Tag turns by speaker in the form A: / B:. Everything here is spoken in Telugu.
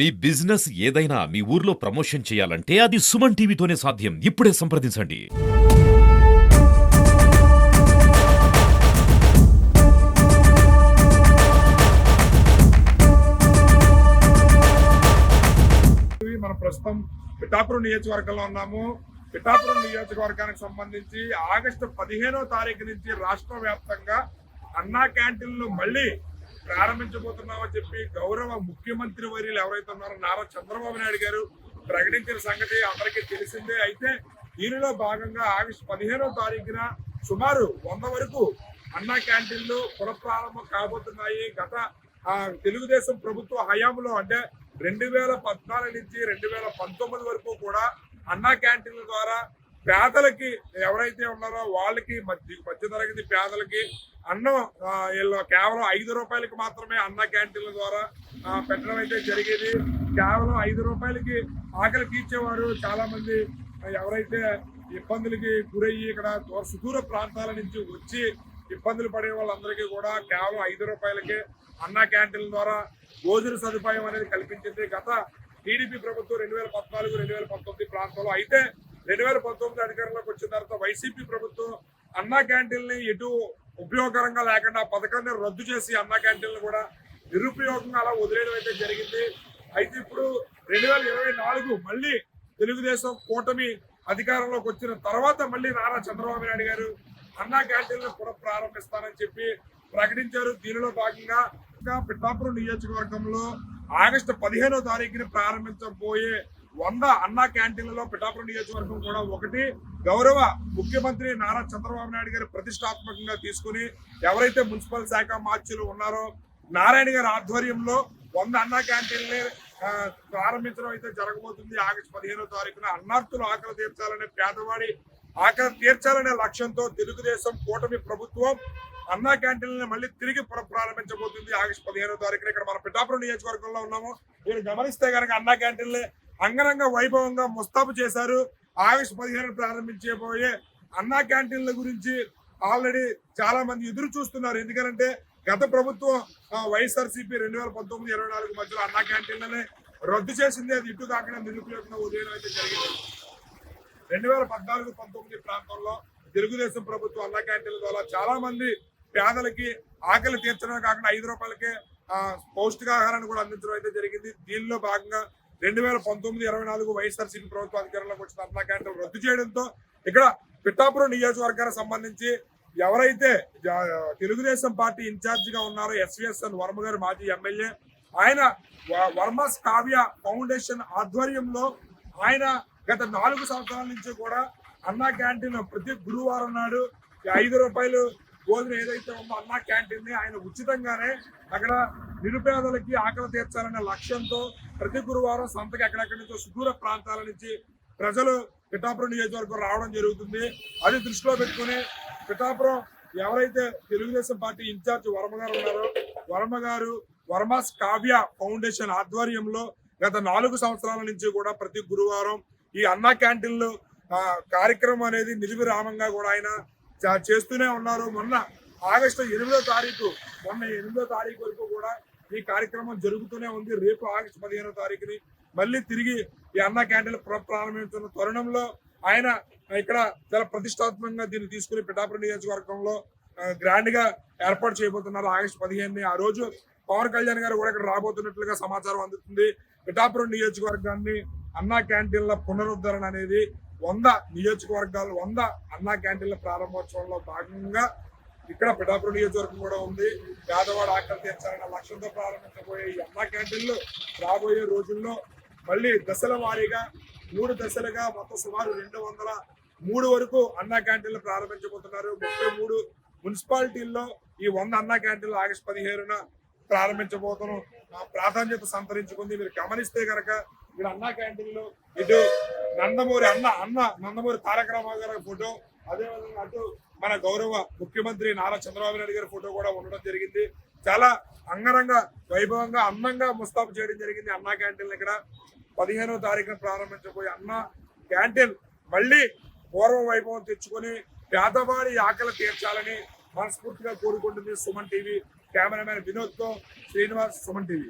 A: మీ బిజినెస్ ఏదైనా మీ ఊర్లో ప్రమోషన్ చేయాలంటే అది సుమన్ టీవీతోనే సాధ్యం. ఇప్పుడే సంప్రదించండి.
B: మనం ప్రస్తుతం పిఠాపురం నియోజకవర్గంలో ఉన్నాము. పిఠాపురం నియోజకవర్గానికి సంబంధించి ఆగస్టు 15వ తారీఖు నుంచి రాష్ట్ర వ్యాప్తంగా అన్నా క్యాంటీన్లు మళ్ళీ ప్రారంభించబోతున్నామని చెప్పి గౌరవ ముఖ్యమంత్రి వర్యులు ఎవరైతే ఉన్నారో నారా చంద్రబాబు నాయుడు గారు ప్రకటించిన సంగతి అందరికీ తెలిసిందే. అయితే దీనిలో భాగంగా ఆగస్టు 15వ తారీఖున సుమారు 100 వరకు అన్నా క్యాంటీన్లు పునఃప్రారంభం కాబోతున్నాయి. గత తెలుగుదేశం ప్రభుత్వ హయాంలో అంటే 2014 నుంచి 2019 వరకు కూడా అన్నా క్యాంటీన్ల ద్వారా పేదలకి ఎవరైతే ఉన్నారో వాళ్ళకి మధ్య తరగతి పేదలకి అన్నం కేవలం 5 రూపాయలకి మాత్రమే అన్నా క్యాంటీన్ల ద్వారా పెట్టడం అయితే జరిగేది. కేవలం 5 రూపాయలకి ఆకలి తీర్చేవారు. చాలా మంది ఎవరైతే ఇబ్బందులకి గురయ్యి ఇక్కడ సుదూర ప్రాంతాల నుంచి వచ్చి ఇబ్బందులు పడే వాళ్ళందరికీ కూడా కేవలం 5 రూపాయలకే అన్నా క్యాంటీన్ల ద్వారా భోజన సదుపాయం అనేది కల్పించింది గత టీడీపీ ప్రభుత్వం 2014-2019 ప్రాంతంలో. అయితే 2019 అధికారంలోకి వచ్చిన తర్వాత వైసీపీ ప్రభుత్వం అన్నా క్యాంటీన్ని ఎటు ఉపయోగకరంగా లేకుండా పథకాన్ని రద్దు చేసి అన్నా క్యాంటీన్లు కూడా నిరుపయోగంగా అలా వదిలేయడం అయితే జరిగింది. అయితే ఇప్పుడు 2024 మళ్ళీ తెలుగుదేశం కూటమి అధికారంలోకి వచ్చిన తర్వాత మళ్ళీ నారా చంద్రబాబు నాయుడు గారు అన్నా క్యాంటీన్లు పునఃప్రారంభిస్తానని చెప్పి ప్రకటించారు. దీనిలో భాగంగా పిఠాపురం నియోజకవర్గంలో ఆగస్టు 15వ తారీఖున ప్రారంభించబోయే 100 అన్నా క్యాంటీన్లలో పిఠాపురం నియోజకవర్గం కూడా ఒకటి. గౌరవ ముఖ్యమంత్రి నారా చంద్రబాబు నాయుడు గారు ప్రతిష్టాత్మకంగా తీసుకుని ఎవరైతే మున్సిపల్ శాఖ మార్చులు ఉన్నారో నారాయణ గారి ఆధ్వర్యంలో 100 అన్నా క్యాంటీన్లే ప్రారంభించడం అయితే జరగబోతుంది. ఆగస్టు 15వ తారీఖున అన్నార్తులు ఆకలి తీర్చాలనే పేదవాడి ఆకలి తీర్చాలనే లక్ష్యంతో తెలుగుదేశం కూటమి ప్రభుత్వం అన్నా క్యాంటీన్లను మళ్ళీ తిరిగి ప్రారంభించబోతుంది. ఆగస్టు 15వ తారీఖున ఇక్కడ మన పిఠాపురం నియోజకవర్గంలో ఉన్నాము. మీరు గమనిస్తే కనుక అన్నా క్యాంటీన్లే అంగరంగ వైభవంగా ముస్తాబు చేశారు. ఆగస్టు 15న ప్రారంభించబోయే అన్నా క్యాంటీన్ల గురించి ఆల్రెడీ చాలా మంది ఎదురు చూస్తున్నారు. ఎందుకంటే గత ప్రభుత్వం వైఎస్ఆర్సీపీ 2019-24 మధ్యలో అన్నా క్యాంటీన్లని రద్దు చేసింది. అది ఇటు కాకుండా నిరుపయోగంగా వదిలేయడం అయితే జరిగింది. 2014-19 ప్రాంతంలో తెలుగుదేశం ప్రభుత్వం అన్నా క్యాంటీన్ల ద్వారా చాలా మంది పేదలకి ఆకలి తీర్చడమే కాకుండా 5 రూపాయలకే పౌష్టికాహారాన్ని కూడా అందించడం అయితే జరిగింది. దీనిలో భాగంగా 2019-24 వైఎస్ఆర్సీపీ ప్రభుత్వ అధికారంలోకి వచ్చిన అన్నా క్యాంటీన్లు రద్దు చేయడంతో ఇక్కడ పిఠాపురం నియోజకవర్గానికి సంబంధించి ఎవరైతే తెలుగుదేశం పార్టీ ఇన్ఛార్జ్ గా ఉన్నారో ఎస్విఎస్ఎన్ వర్మ గారు మాజీ ఎమ్మెల్యే, ఆయన వర్మస్ కావ్య ఫౌండేషన్ ఆధ్వర్యంలో ఆయన గత 4 సంవత్సరాల నుంచి కూడా అన్నా క్యాంటీన్ ప్రతి గురువారం నాడు 5 రూపాయలు భోజనం ఏదైతే ఉందో అన్నా క్యాంటీన్ ని ఆయన ఉచితంగానే అక్కడ నిరుపేదలకి ఆకలి తీర్చాలనే లక్ష్యంతో ప్రతి గురువారం సంతకి ఎక్కడెక్కడి నుంచో సుదూర ప్రాంతాల నుంచి ప్రజలు పిఠాపురం నియోజకవర్గం రావడం జరుగుతుంది. అది దృష్టిలో పెట్టుకుని పిఠాపురం ఎవరైతే తెలుగుదేశం పార్టీ ఇన్ఛార్జ్ వర్మ గారు ఉన్నారో వర్మ గారు వర్మస్ కావ్య ఫౌండేషన్ ఆధ్వర్యంలో గత 4 సంవత్సరాల నుంచి కూడా ప్రతి గురువారం ఈ అన్నా క్యాంటీన్లు కార్యక్రమం అనేది నిర్విరామంగా కూడా ఆయన చేస్తూనే ఉన్నారు. మొన్న ఆగస్టు 8వ తారీఖు వరకు కూడా ఈ కార్యక్రమం జరుగుతూనే ఉంది. రేపు ఆగస్టు 15వ తారీఖుని మళ్ళీ తిరిగి ఈ అన్నా క్యాంటీన్లు ప్రారంభించున్న తరుణంలో ఆయన ఇక్కడ చాలా ప్రతిష్టాత్మకంగా దీన్ని తీసుకుని పిఠాపురం నియోజకవర్గంలో గ్రాండ్ గా ఏర్పాటు చేయబోతున్నారు. ఆగస్టు 15ని ఆ రోజు పవన్ కళ్యాణ్ గారు కూడా ఇక్కడ రాబోతున్నట్లుగా సమాచారం అందుతుంది. పిఠాపురం నియోజకవర్గాన్ని అన్నా క్యాంటీన్ల పునరుద్ధరణ అనేది 100 నియోజకవర్గాలు 100 అన్నా క్యాంటీన్ల ప్రారంభోత్సవంలో భాగంగా ఇక్కడ పిఠాపురం నియోజకవర్గం కూడా ఉంది. పేదవాడు ఆకలి తీర్చాలన్న లక్ష్యంతో ప్రారంభించబోయే ఈ అన్నా క్యాంటీన్లు రాబోయే రోజుల్లో మళ్ళీ దశల వారీగా 3 దశలుగా మొత్తం సుమారు 203 వరకు అన్నా క్యాంటీన్లు ప్రారంభించబోతున్నారు. 33 మున్సిపాలిటీల్లో ఈ 100 అన్నా క్యాంటీన్లు ఆగస్టు 15న ప్రారంభించబోతున్నాం ప్రాధాన్యత సంతరించుకుంది. మీరు గమనిస్తే కనుక ఇక్కడ అన్నా క్యాంటీన్లు ఇటు నందమూరి తారక రామారావు గారి ఫోటో, అదేవిధంగా అటు మన గౌరవ ముఖ్యమంత్రి నారా చంద్రబాబు నాయుడు గారి ఫోటో కూడా ఉండడం జరిగింది. చాలా అంగరంగ వైభవంగా అందంగా ముస్తాబు చేయడం జరిగింది. అన్నా క్యాంటీన్లు ఇక్కడ 15వ తారీఖున ప్రారంభించబోయే అన్నా క్యాంటీన్ మళ్ళీ పూర్వ వైభవం తెచ్చుకొని పేదవాడి ఆకలి తీర్చాలని మనస్ఫూర్తిగా కోరుకుంటుంది సుమన్ టీవీ. కెమెరామెన్ వినోద్తో శ్రీనివాస్, సుమన్ టీవీ.